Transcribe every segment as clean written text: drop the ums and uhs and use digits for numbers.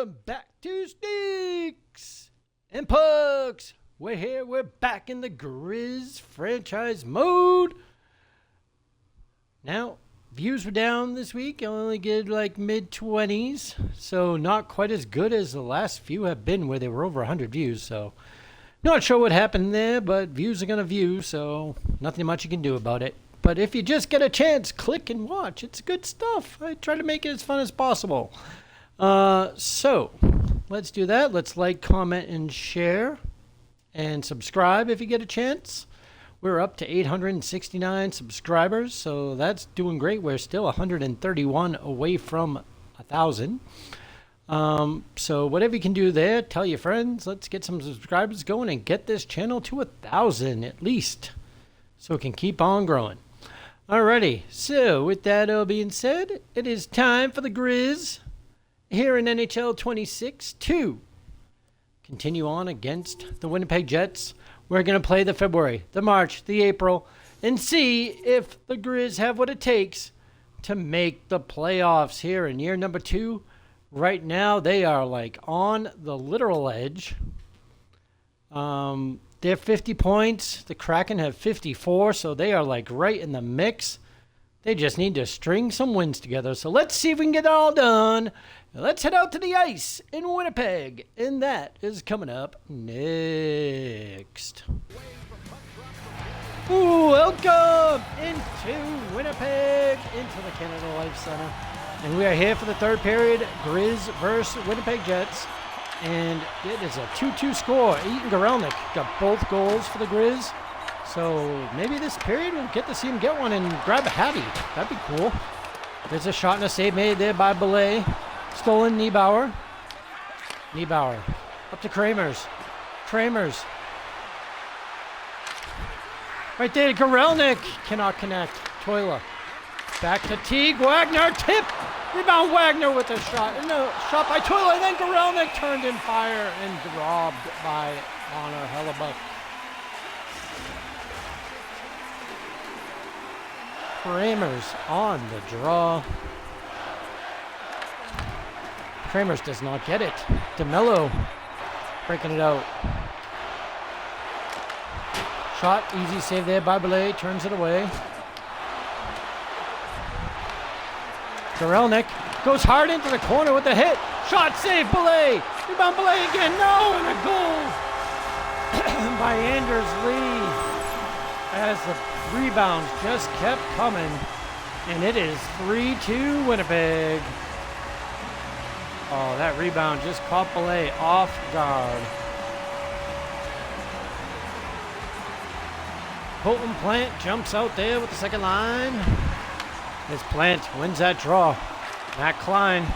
welcome back to StixNPucks. We're here, we're back in the Grizz franchise mode. Now, views were down this week. I only get like mid-20s, so not quite as good as the last few have been where they were over 100 views, so not sure what happened there, but views are going to view, so nothing much you can do about it. But if you just get a chance, click and watch. It's good stuff. I try to make it as fun as possible. So, let's do that. Let's like, comment, and share. And subscribe if you get a chance. We're up to 869 subscribers, so that's doing great. We're still 131 away from 1,000. So whatever you can do there, tell your friends. Let's get some subscribers going and get this channel to 1,000 at least, so it can keep on growing. Alrighty, so with that all being said, it is time for the Grizz here in NHL26 to continue on against the Winnipeg Jets. We're going to play the February, the March, the April, and see if the Grizz have what it takes to make the playoffs here in year number 2. Right now, they are like on the literal edge. They're 50 points. The Kraken have 54, so they are like right in the mix. They just need to string some wins together. So let's see if we can get it all done. Let's head out to the ice in Winnipeg, and that is coming up next. Welcome into Winnipeg, into the Canada Life Center. And we are here for the third period, Grizz versus Winnipeg Jets. And it is a 2-2 score. Guerellnik got both goals for the Grizz. So maybe this period we'll get to see him get one and grab a hattie. That'd be cool. There's a shot and a save made there by Belley. Stolen Kneebower. Kneebower. Up to Cremers. Cremers. Right there, Guerellnik cannot connect. Toiler. Back to Teague. Wagner. Tip. Rebound Wagner with a shot. And a shot by Toiler. And then Guerellnik turned in fire and robbed by Connor Hellebuyck. Cremers on the draw. Cremers does not get it. DeMello breaking it out. Shot, easy save there by Belley, turns it away. Guerellnik goes hard into the corner with the hit. Shot, save, Belley. Rebound, Belley again, no, and a goal by Anders Lee as the rebounds just kept coming, and it is 3-2 Winnipeg. Oh, that rebound just caught Belley off guard. Kolton Plant jumps out there with the second line. As Plant wins that draw. Matt Klein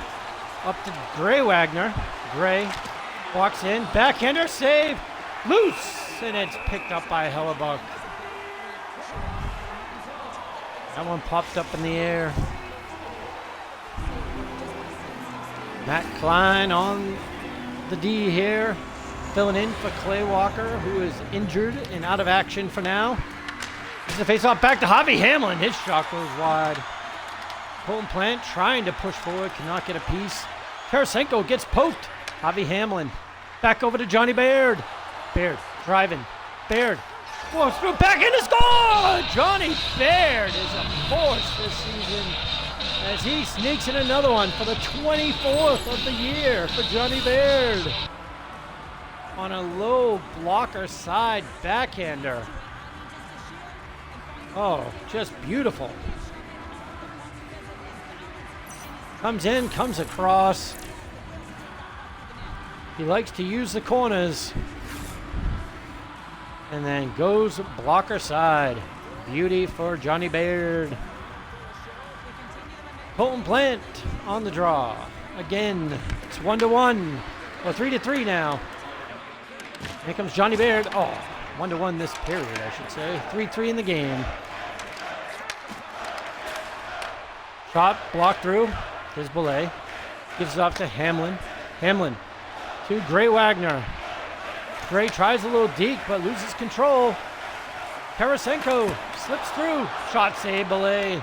up to Wagner. Gray walks in, backhander save, loose, and it's picked up by Hellebuyck. That one popped up in the air. Matt Klein on the D here, filling in for Clay Walker, who is injured and out of action for now. This is a face-off back to Javi Hamlin. His shot goes wide. Kolton Plant trying to push forward, cannot get a piece. Tarasenko gets poked. Javi Hamlin back over to Johnny Baird. Baird driving. Baird goes through, back in to score! Johnny Baird is a force this season as he sneaks in another one for the 24th of the year for Johnny Baird. On a low blocker side backhander. Oh, just beautiful. Comes in, comes across. He likes to use the corners. And then goes blocker side. Beauty for Johnny Baird. Kolton Plant on the draw. Again, it's 1-1. Well, 3-3 now. Here comes Johnny Baird. Oh, 1-1 this period, I should say. 3-3 in the game. Shot blocked through. Here's Belley. Gives it off to Hamlin. Hamlin to Wagner. Gray tries a little deke, but loses control. Tarasenko slips through. Shot save, Belley.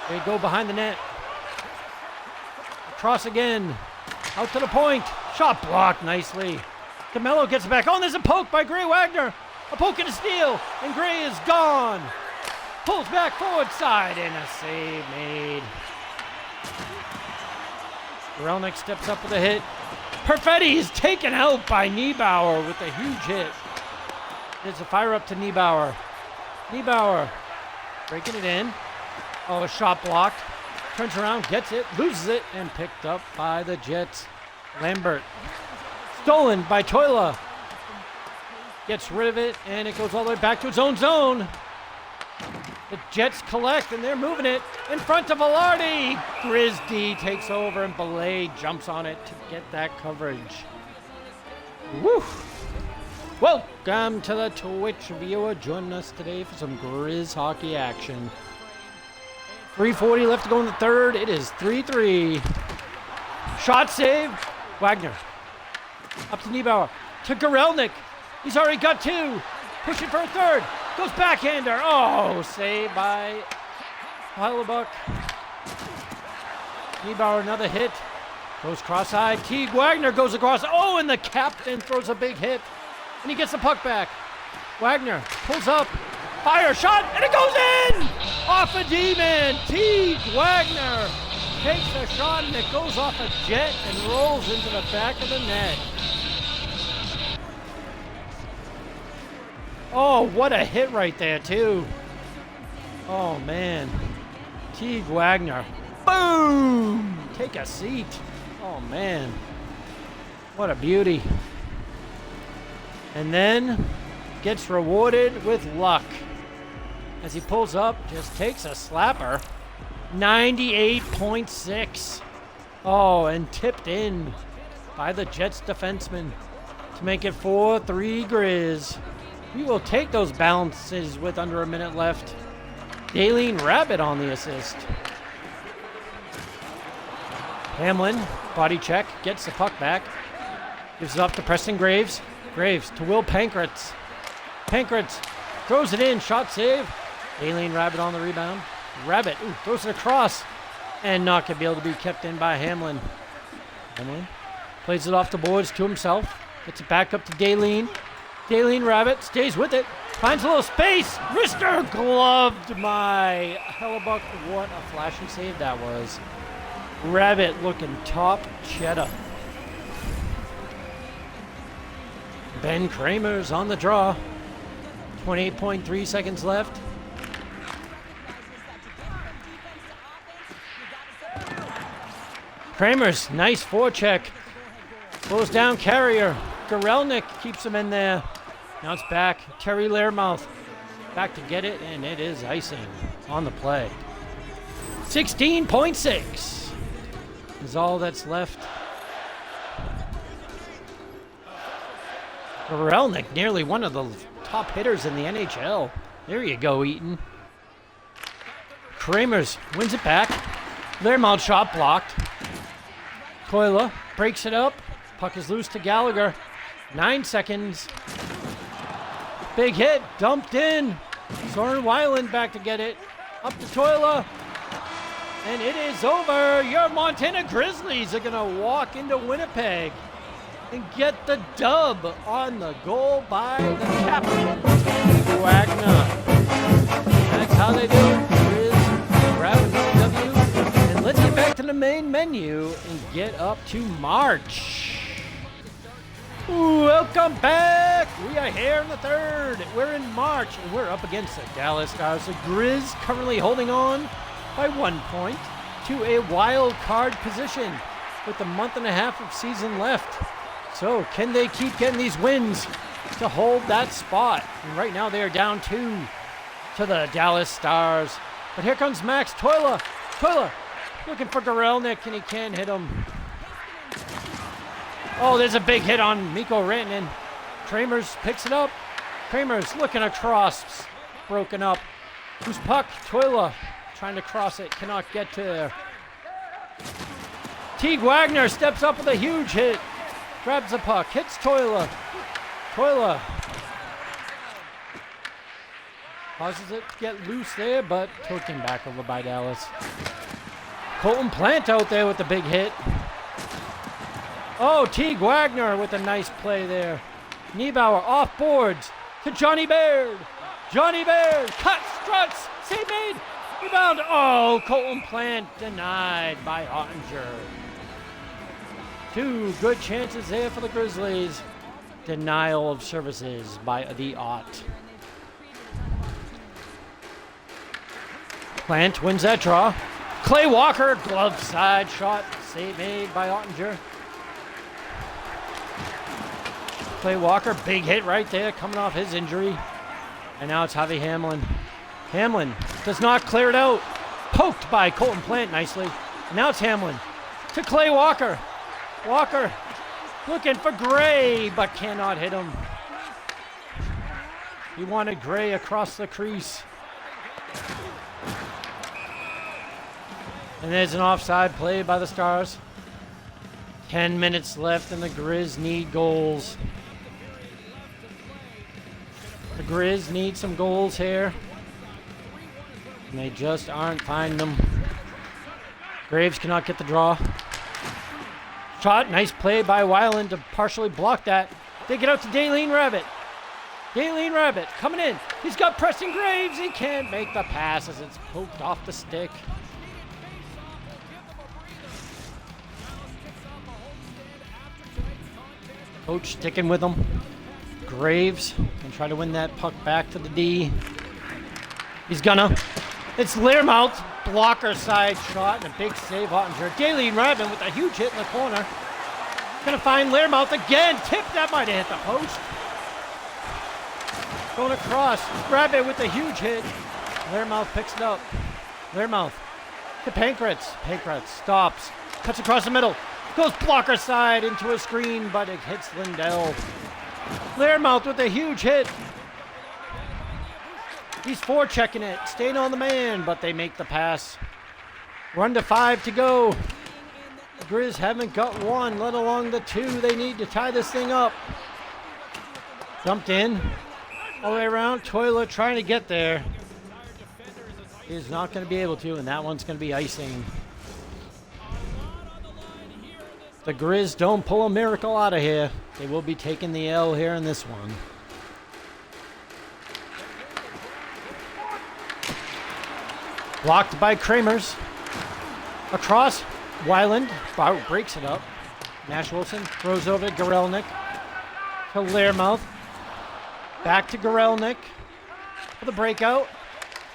They go behind the net. Cross again. Out to the point. Shot blocked nicely. DeMello gets it back. Oh, and there's a poke by Gray Wagner. A poke and a steal. And Gray is gone. Pulls back forward side and a save made. Guerellnik steps up with a hit. Perfetti is taken out by Kneebower with a huge hit. There's a fire up to Kneebower. Kneebower breaking it in. Oh, a shot blocked. Turns around, gets it, loses it, and picked up by the Jets. Lambert. Stolen by Toila. Gets rid of it, and it goes all the way back to its own zone. The Jets collect, and they're moving it in front of Velarde. Grizz D takes over, and Belley jumps on it to get that coverage. Woo! Welcome to the Twitch viewer. Joining us today for some Grizz hockey action. 3:40 left to go in the third. It is 3-3. Shot save. Wagner. Up to Kneebower. To Guerellnik. He's already got two. Pushing for a third. Goes backhander. Oh, saved by Heilebuck. Kneebower, another hit. Goes cross-eyed. Teague Wagner goes across. Oh, and the captain throws a big hit. And he gets the puck back. Wagner pulls up. Fire shot, and it goes in! Off a D-man. Teague Wagner takes a shot, and it goes off a jet and rolls into the back of the net. Oh, what a hit right there, too. Oh, man. Teague Wagner. Boom! Take a seat. Oh, man. What a beauty. And then gets rewarded with luck. As he pulls up, just takes a slapper. 98.6. Oh, and tipped in by the Jets defenseman to make it 4-3 Grizz. We will take those balances with under a minute left. Daleen Rabbit on the assist. Hamlin, body check, gets the puck back. Gives it up to Preston Graves. Graves to Will Pankratz. Pankratz throws it in, shot save. Daleen Rabbit on the rebound. Rabbit throws it across. And not going to be able to be kept in by Hamlin. Hamlin plays it off the boards to himself. Gets it back up to Daleen. Daleen Rabbit stays with it. Finds a little space. Wrister gloved by Hellebuck. What a flashing save that was. Rabbit looking top cheddar. Ben Cremers on the draw. 28.3 seconds left. Cremers, nice forecheck. Slows down Carrier. Guerellnik keeps him in there. Now it's back. Terry Learmouth back to get it, and it is icing on the play. 16.6 is all that's left. Guerellnik, nearly one of the top hitters in the NHL. There you go, Eaton. Cremers wins it back. Learmouth shot blocked. Toila breaks it up. Puck is loose to Gallagher. 9 seconds. Big hit, dumped in. Soren Weiland back to get it. Up to Toila. And it is over. Your Montana Grizzlies are going to walk into Winnipeg and get the dub on the goal by the captain, Wagner. That's how they do it. Grizz grabbing the W. And let's get back to the main menu and get up to March. Welcome back. We are here in the third. We're in March, and we're up against the Dallas Stars. The Grizz currently holding on by 1 point to a wild card position with a month and a half of season left. So can they keep getting these wins to hold that spot? And right now they are down 2 to the Dallas Stars. But here comes Max Toila. Toila looking for Guerellnik, and he can't hit him. Oh, there's a big hit on Mikko Rantanen. Cremers picks it up. Cremers looking across. Broken up. Who's puck? Toila trying to cross it. Cannot get to there. Teague Wagner steps up with a huge hit. Grabs the puck. Hits Toila. Toila causes it to get loose there, but taken back over by Dallas. Kolton Plant out there with the big hit. Oh, Teague Wagner with a nice play there. Kneebower off boards to Johnny Baird. Johnny Baird cuts, struts, save made, rebound. Oh, Kolton Plant denied by Ottinger. 2 good chances there for the Grizzlies. Denial of services by the Ott. Plant wins that draw. Clay Walker, glove side shot, save made by Ottinger. Clay Walker, big hit right there, coming off his injury. And now it's Javi Hamlin. Hamlin does not clear it out. Poked by Kolton Plant nicely. And now it's Hamlin to Clay Walker. Walker looking for Gray, but cannot hit him. He wanted Gray across the crease. And there's an offside play by the Stars. 10 minutes left and the Grizz need goals. The Grizz need some goals here. And they just aren't finding them. Graves cannot get the draw. Shot, nice play by Weiland to partially block that. They get out to Daleen Rabbit. Daleen Rabbit coming in. He's got Preston Graves. He can't make the pass as it's poked off the stick. Coach sticking with him. Graves can try to win that puck back to the D. He's gonna. It's Learmouth. Blocker side shot and a big save. Ottinger. Daleen Rabbit with a huge hit in the corner. Gonna find Learmouth again. Tip, that might have hit the post. Going across. Rabbit with a huge hit. Learmouth picks it up. Learmouth to Pankratz. Pankratz stops. Cuts across the middle. Goes blocker side into a screen, but it hits Lindell. Learmouth with a huge hit. He's forechecking it, staying on the man, but they make the pass. 1-5 to go. The Grizz haven't got one, let alone the 2 they need to tie this thing up. Dumped in, all the way around. Toiler trying to get there. He's not going to be able to, and that one's going to be icing. The Grizz don't pull a miracle out of here. They will be taking the L here in this one. Blocked by Cremers. Across, Weiland breaks it up. Nash Wilson throws over to Guerellnik. To Learmouth. Back to Guerellnik. For the breakout.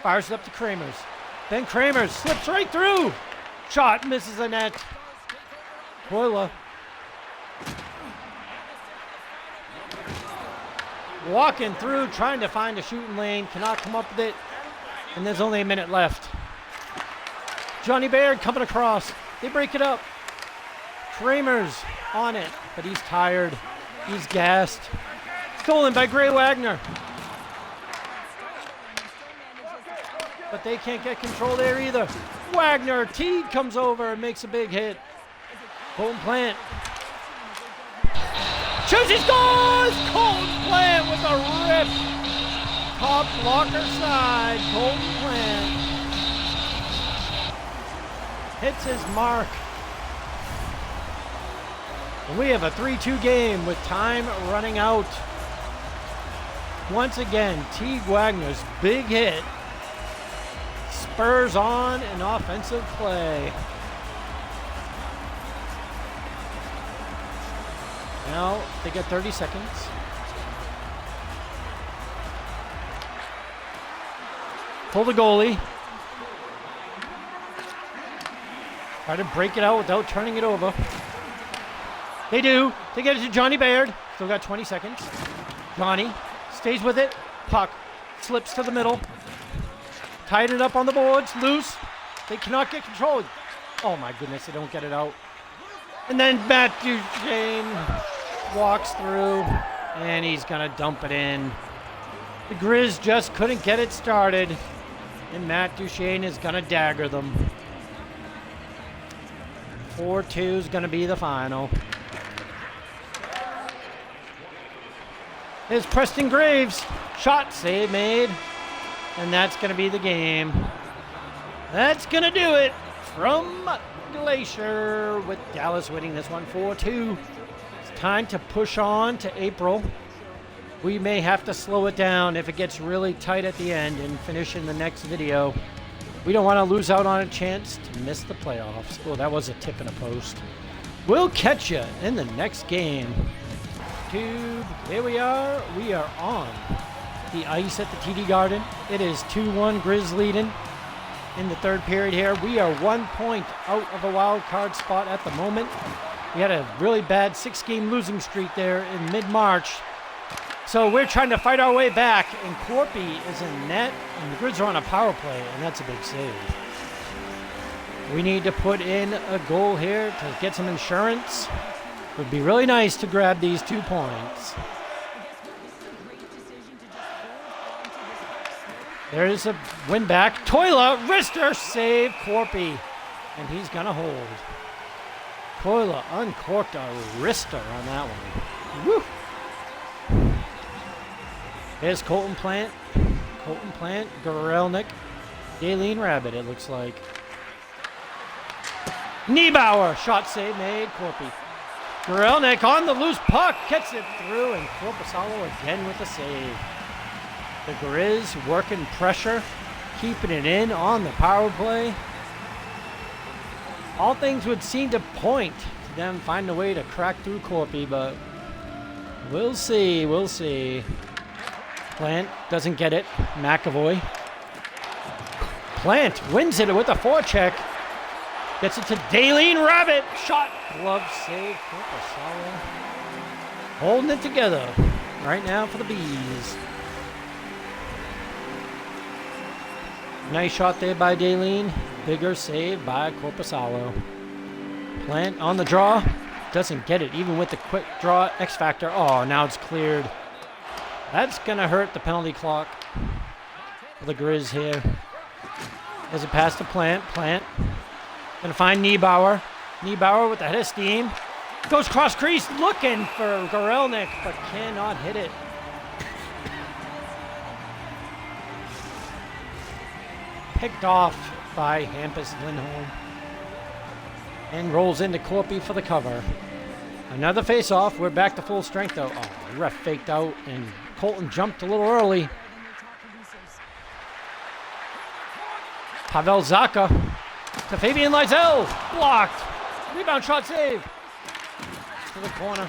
Fires it up to Cremers. Then Cremers slips right through. Shot misses the net. Toiler. Walking through, trying to find a shooting lane. Cannot come up with it. And there's only a minute left. Johnny Baird coming across. They break it up. Cremers on it, but he's tired. He's gassed. Stolen by Gray Wagner. But they can't get control there either. Wagner, Teague comes over and makes a big hit. Kolton Plant. Shoots, he scores! Kolton Plant with a rip. Top blocker side, Kolton Plant. Hits his mark. And we have a 3-2 game with time running out. Once again, Teague Wagner's big hit spurs on an offensive play. Now they get 30 seconds. Pull the goalie. Try to break it out without turning it over. They do. They get it to Johnny Baird. Still got 20 seconds. Johnny stays with it. Puck slips to the middle. Tied it up on the boards. Loose. They cannot get control. Oh my goodness, they don't get it out. And then Matt Duchesne walks through and he's gonna dump it in. The Grizz just couldn't get it started. And Matt Duchesne is gonna dagger them. 4-2 is gonna be the final. There's Preston Graves. Shot, save made. And that's gonna be the game. That's gonna do it. from Glacier with Dallas winning this one 4-2. It's time to push on to April. We may have to slow it down if it gets really tight at the end and finish in the next video. We don't want to lose out on a chance to miss the playoffs. Oh, that was a tip in a post. We'll catch you in the next game. Tube, here we are. We are on the ice at the TD Garden. It is 2-1 Grizz leading in the third period here. We are 1 point out of a wild card spot at the moment. We had a really bad 6-game losing streak there in mid-March. So we're trying to fight our way back, and Corpy is in net, and the Grizz are on a power play, and that's a big save. We need to put in a goal here to get some insurance. It would be really nice to grab these 2 points. There's a win back. Toila, wrister save, Corpy, and he's gonna hold. Toila uncorked a wrister on that one. Woo! There's Kolton Plant. Kolton Plant, Guerellnik, Daleen Rabbit, it looks like. Kneebower, shot save made, Corpy. Guerellnik on the loose puck, gets it through, and Korpisalo again with the save. The Grizz working pressure, keeping it in on the power play. All things would seem to point to them finding a way to crack through Corpy, but we'll see, we'll see. Plant doesn't get it. McAvoy. Plant wins it with a forecheck. Gets it to Daleen Rabbit. Shot. Glove save. Korpisalo holding it together right now for the Bees. Nice shot there by Daleen. Bigger save by Korpisalo. Plant on the draw. Doesn't get it even with the quick draw X Factor. Oh, now it's cleared. That's going to hurt the penalty clock for the Grizz here. As it passed to Plant. Plant going to find Kneebower. Kneebower with the head of steam. Goes cross crease looking for Guerellnik, but cannot hit it. Picked off by Hampus Lindholm. And rolls into Corpy for the cover. Another face-off. We're back to full strength, though. Oh, the ref faked out, and Kolton jumped a little early. Pavel Zacha to Fabian Lysell. Blocked. Rebound shot save. To the corner.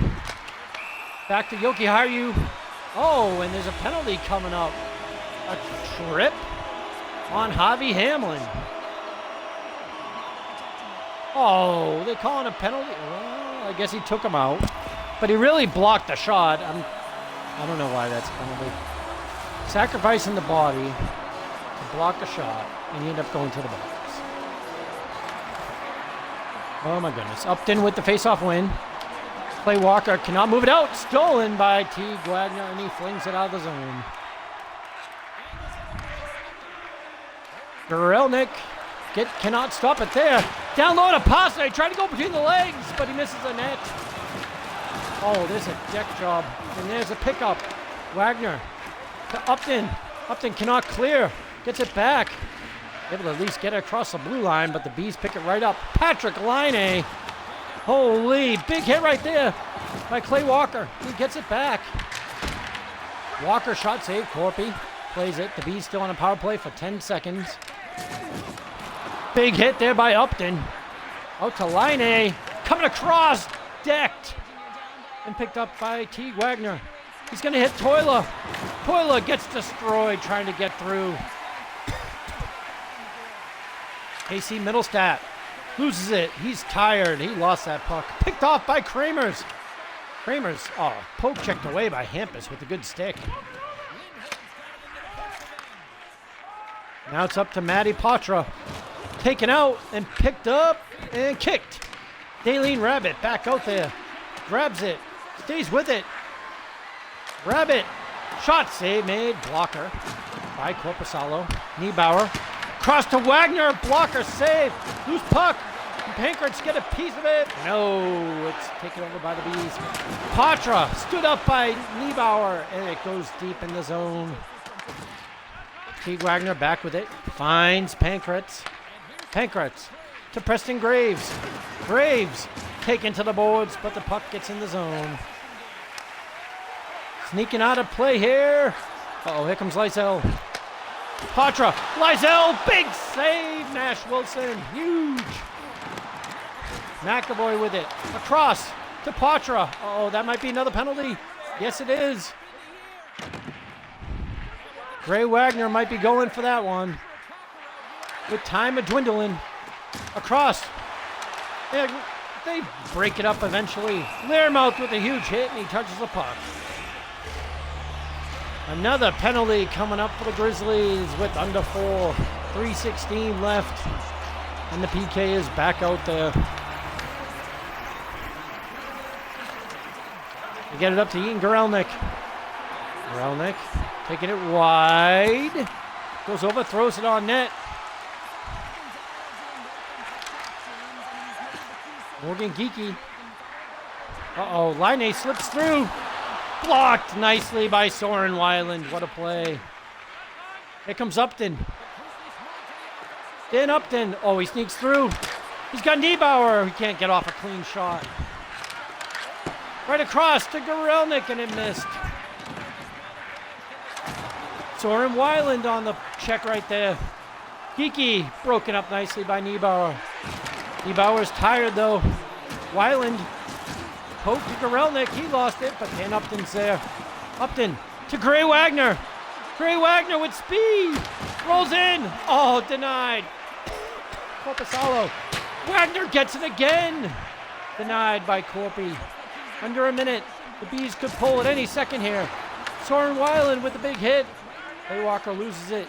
Back to Yoki Haru. Oh, and there's a penalty coming up. A trip on Javi Hamlin. Oh, they're calling a penalty. Well, I guess he took him out. But he really blocked the shot. I don't know why that's a penalty. Sacrificing the body to block a shot, and you end up going to the box. Oh my goodness. Upton with the face-off win. Clay Walker cannot move it out. Stolen by T. Wagner, and he flings it out of the zone. Guerellnik cannot stop it there. Download a pass. They try to go between the legs, but he misses the net. Oh, there's a deck job. And there's a pickup. Wagner to Upton. Upton cannot clear. Gets it back. Able to at least get it across the blue line, but the Bees pick it right up. Patrick Laine. Holy, big hit right there by Clay Walker. He gets it back. Walker shot save. Corpy plays it. The Bees still on a power play for 10 seconds. Big hit there by Upton. Out to Laine. Coming across. Decked. And picked up by T. Wagner. He's going to hit Toila. Toila gets destroyed trying to get through. KC Middlestat loses it. He's tired. He lost that puck. Picked off by Cremers. Cremers, oh, poke checked away by Hampus with a good stick. Now it's up to Matty Patra. Taken out and picked up and kicked. Daleen Rabbit back out there. Grabs it. Stays with it. Rabbit. Shot save made. Blocker by Korpisalo. Kneebower. Cross to Wagner. Blocker save. Loose puck. Pankrats get a piece of it. No, it's taken over by the Bees. Patra stood up by Kneebower, and it goes deep in the zone. T. Wagner back with it. Finds Pankrats. Pankrats to Preston Graves. Graves taken to the boards, but the puck gets in the zone. Sneaking out of play here. Uh-oh, here comes Lysell. Patra, Lysell, big save. Nash Wilson, huge. McAvoy with it. Across to Patra. Uh-oh, that might be another penalty. Yes, it is. Wagner might be going for that one. With time dwindling. Across. They break it up eventually. Learmouth with a huge hit, and he touches the puck. Another penalty coming up for the Grizzlies with under 4. 3:16 left. And the PK is back out there. They get it up to Ian Guerellnik. Guerellnik taking it wide. Goes over, throws it on net. Morgan Geeky. Uh-oh, Laine slips through. Blocked nicely by Soren Weiland. What a play. Here comes Upton. Dan Upton. Oh, he sneaks through. He's got Kneebower. He can't get off a clean shot. Right across to Guerellnik, and it missed. Soren Weiland on the check right there. Geeky broken up nicely by Kneebower. Kneebower's tired though. Weiland poked to Guerellnik. He lost it, but Dan Upton's there. Upton to Wagner. Wagner with speed. Rolls in. Oh, denied. Corpusalo. Wagner gets it again. Denied by Corpy. Under a minute. The Bees could pull at any second here. Soren Weiland with the big hit. Walker loses it.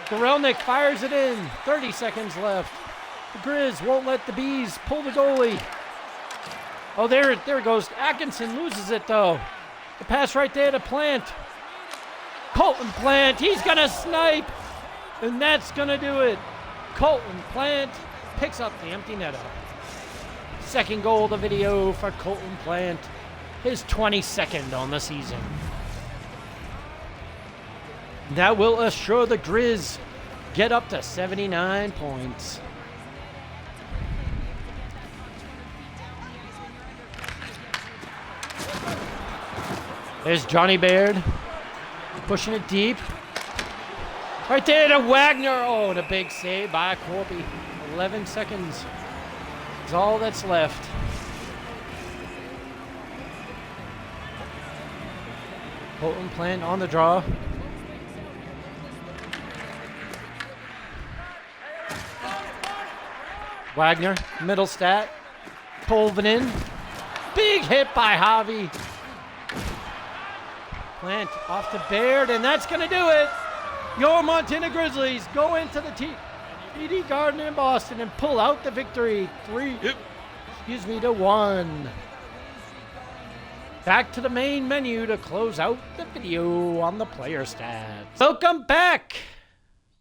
Guerellnik fires it in. 30 seconds left. The Grizz won't let the Bees pull the goalie. Oh, there it goes. Atkinson loses it, though. The pass right there to Plant. Kolton Plant, he's going to snipe. And that's going to do it. Kolton Plant picks up the empty netter. Second goal of the video for Kolton Plant. His 22nd on the season. That will assure the Grizz get up to 79 points. There's Johnny Baird pushing it deep. Right there to Wagner. Oh, and a big save by Corby. 11 seconds is all that's left. Kolton Plant on the draw. Wagner, middle stat. Polvinen. Big hit by Javi. Plant off to Baird, and that's going to do it. Your Montana Grizzlies go into the TD Garden in Boston and pull out the victory. 3-1. Back to the main menu to close out the video on the player stats. Welcome back,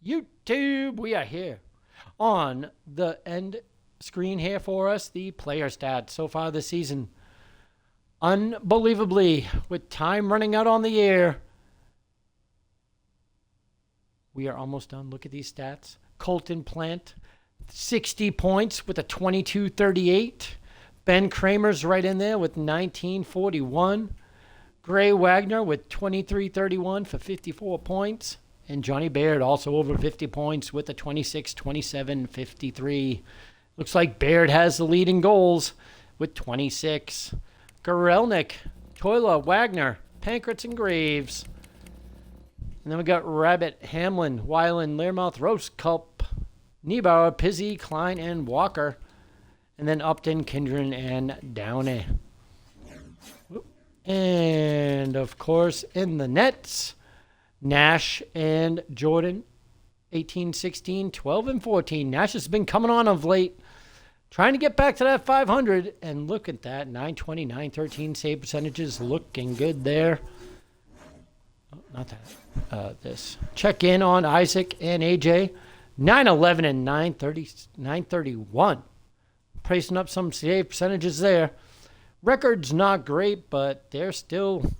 YouTube. We are here on the end screen here for us, the player stats so far this season. Unbelievably, with time running out on the air, we are almost done. Look at these stats. Kolton Plant, 60 points with a 22-38. Ben Cremers right in there with 19-41. Wagner with 23-31 for 54 points. And Johnny Baird also over 50 points with a 26-27-53. Looks like Baird has the lead in goals with 26. Guerellnik, Toila, Wagner, Pankratz, and Graves. And then we got Rabbit, Hamlin, Weiland, Learmouth, Rosecup, Kneebauer, Pizzi, Klein, and Walker. And then Upton, Kindren, and Downey. And, of course, in the nets, Nash and Jordan, 18, 16, 12, and 14. Nash has been coming on of late, trying to get back to that 500. And look at that, 920, 913 save percentages, looking good there. Oh, not that. This. Check in on Isaac and AJ, 911 and 931. Pricing up some save percentages there. Record's not great, but they're still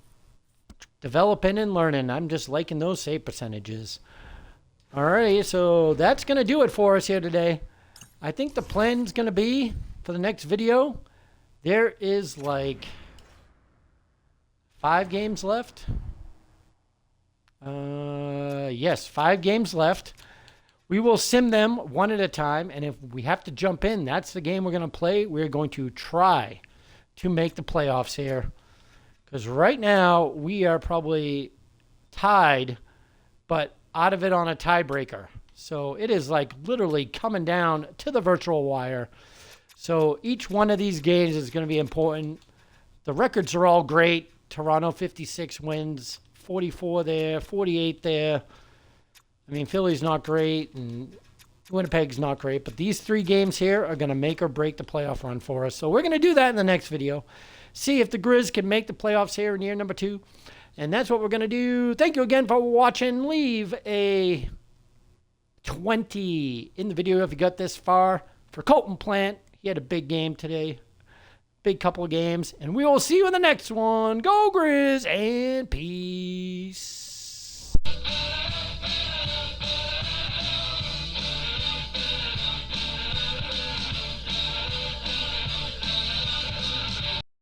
developing and learning. I'm just liking those save percentages. Alrighty, so that's going to do it for us here today. I think the plan's going to be for the next video, there is like 5 games left. Yes, 5 games left. We will sim them one at a time, and if we have to jump in, that's the game we're going to play. We're going to try to make the playoffs here, because right now we are probably tied, but out of it on a tiebreaker. So it is like literally coming down to the virtual wire. So each one of these games is going to be important. The records are all great. Toronto 56 wins, 44 there, 48 there. I mean, Philly's not great, and Winnipeg's not great, but these 3 games here are going to make or break the playoff run for us. So we're going to do that in the next video. See if the Grizz can make the playoffs here in year number 2. And that's what we're going to do. Thank you again for watching. Leave a 20 in the video if you got this far. For Kolton Plant, he had a big game today. Big couple of games. And we will see you in the next one. Go Grizz and peace.